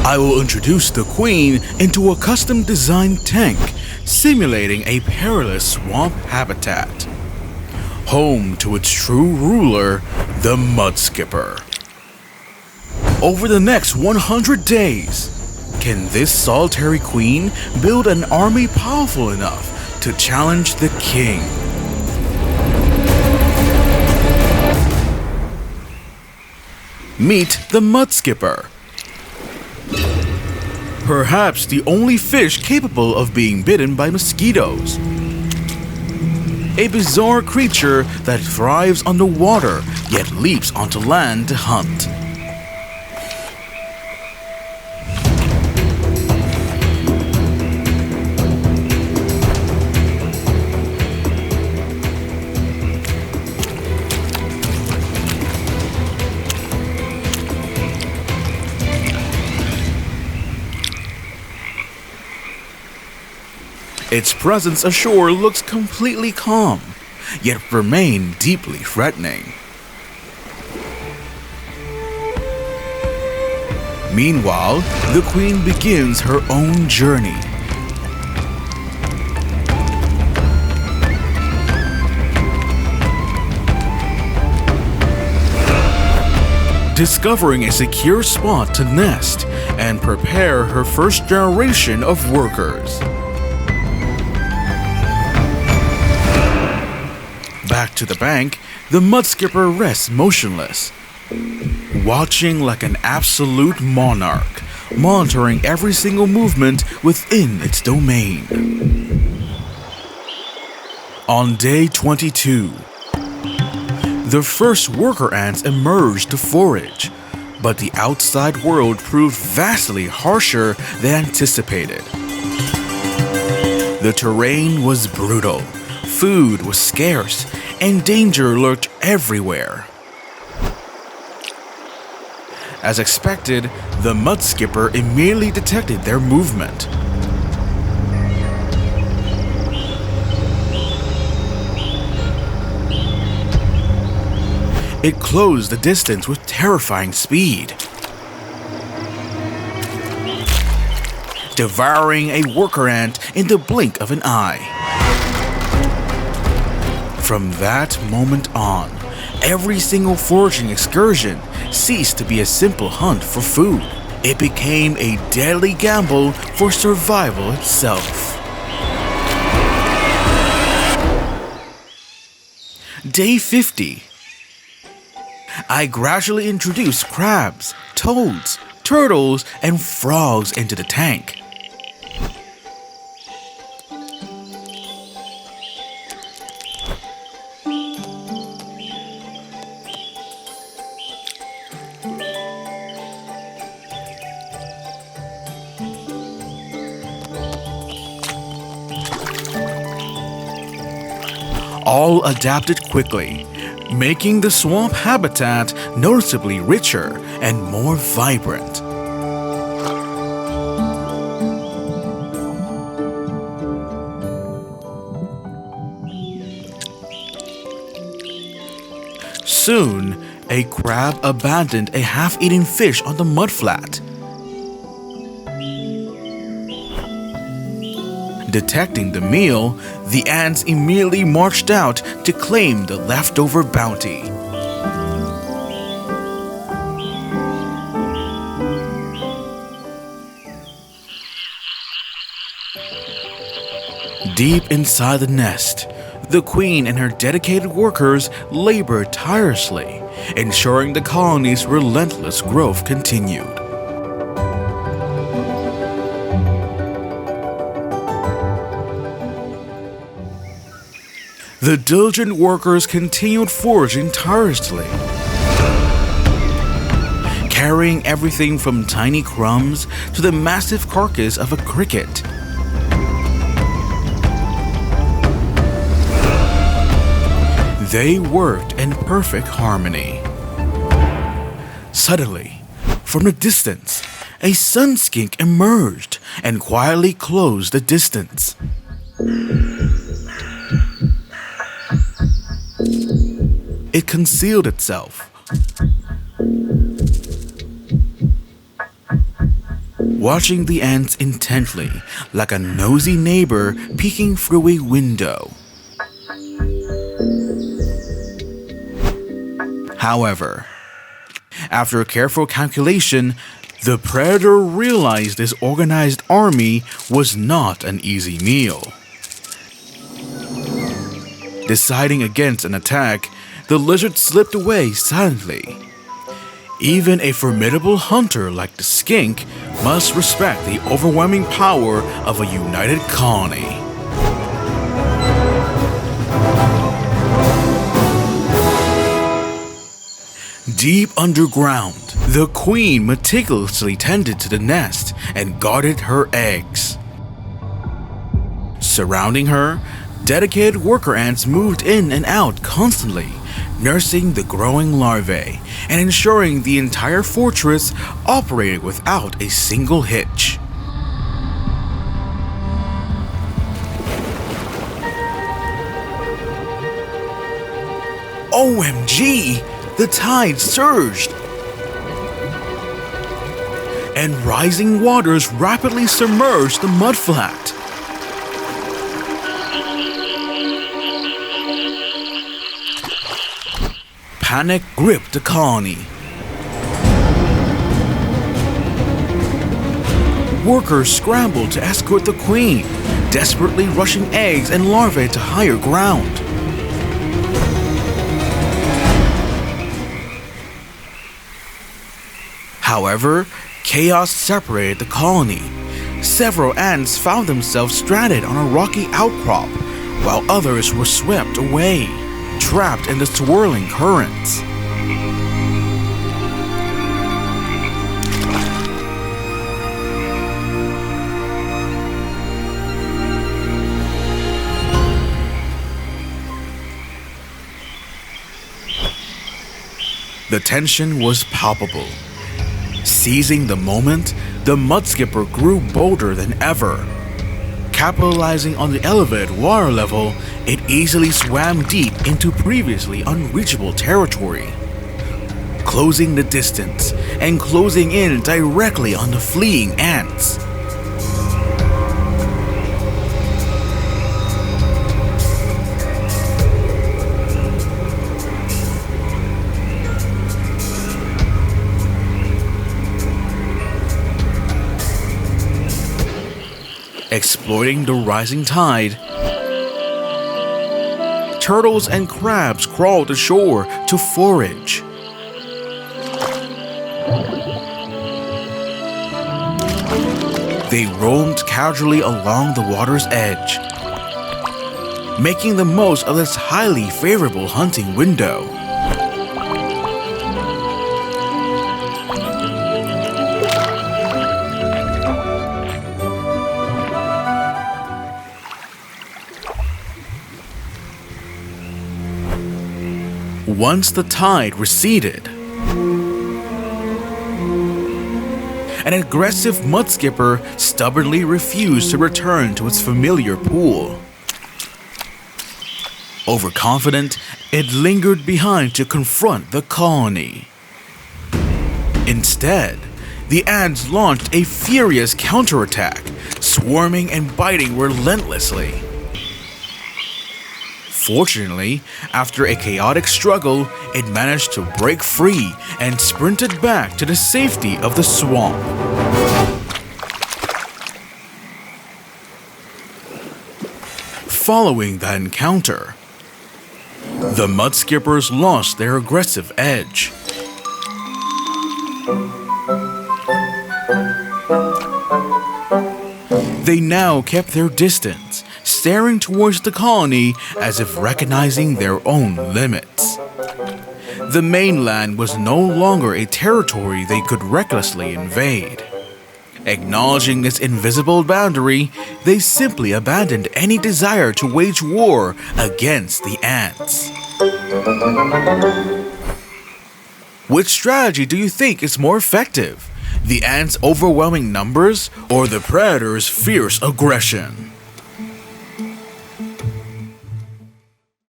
I will introduce the queen into a custom-designed tank, simulating a perilous swamp habitat. Home to its true ruler, the Mudskipper. Over the next 100 days, can this solitary queen build an army powerful enough to challenge the king? Meet the Mudskipper. Perhaps the only fish capable of being bitten by mosquitoes. A bizarre creature that thrives underwater yet leaps onto land to hunt. Its presence ashore looks completely calm, yet remain deeply threatening. Meanwhile, the queen begins her own journey. Discovering a secure spot to nest and prepare her first generation of workers. Back to the bank, the Mudskipper rests motionless, watching like an absolute monarch, monitoring every single movement within its domain. On day 22, the first worker ants emerged to forage, but the outside world proved vastly harsher than anticipated. The terrain was brutal, food was scarce, and danger lurked everywhere. As expected, the Mudskipper immediately detected their movement. It closed the distance with terrifying speed, devouring a worker ant in the blink of an eye. From that moment on, every single foraging excursion ceased to be a simple hunt for food. It became a deadly gamble for survival itself. Day 50. I gradually introduced crabs, toads, turtles, and frogs into the tank. All adapted quickly, making the swamp habitat noticeably richer and more vibrant. Soon, a crab abandoned a half-eaten fish on the mudflat. Detecting the meal, the ants immediately marched out to claim the leftover bounty. Deep inside the nest, the queen and her dedicated workers labored tirelessly, ensuring the colony's relentless growth continued. The diligent workers continued foraging tirelessly, carrying everything from tiny crumbs to the massive carcass of a cricket. They worked in perfect harmony. Suddenly, from the distance, a sun skink emerged and quietly closed the distance. It concealed itself, watching the ants intently like a nosy neighbor peeking through a window. However, after careful calculation, the predator realized this organized army was not an easy meal. Deciding against an attack, the lizard slipped away silently. Even a formidable hunter like the skink must respect the overwhelming power of a united colony. Deep underground, the queen meticulously tended to the nest and guarded her eggs. Surrounding her, dedicated worker ants moved in and out constantly, nursing the growing larvae and ensuring the entire fortress operated without a single hitch. OMG! The tide surged, and rising waters rapidly submerged the mudflat. Panic gripped the colony. Workers scrambled to escort the queen, desperately rushing eggs and larvae to higher ground. However, chaos separated the colony. Several ants found themselves stranded on a rocky outcrop, while others were swept away, trapped in the swirling currents. The tension was palpable. Seizing the moment, the Mudskipper grew bolder than ever. Capitalizing on the elevated water level, it easily swam deep into previously unreachable territory, closing the distance and closing in directly on the fleeing ants. Exploiting the rising tide, turtles and crabs crawled ashore to forage. They roamed casually along the water's edge, making the most of this highly favorable hunting window. Once the tide receded, an aggressive mudskipper stubbornly refused to return to its familiar pool. Overconfident, it lingered behind to confront the colony. Instead, the ants launched a furious counterattack, swarming and biting relentlessly. Fortunately, after a chaotic struggle, it managed to break free and sprinted back to the safety of the swamp. Following that encounter, the Mudskippers lost their aggressive edge. They now kept their distance, staring towards the colony as if recognizing their own limits. The mainland was no longer a territory they could recklessly invade. Acknowledging this invisible boundary, they simply abandoned any desire to wage war against the ants. Which strategy do you think is more effective? The ants' overwhelming numbers or the predator's fierce aggression?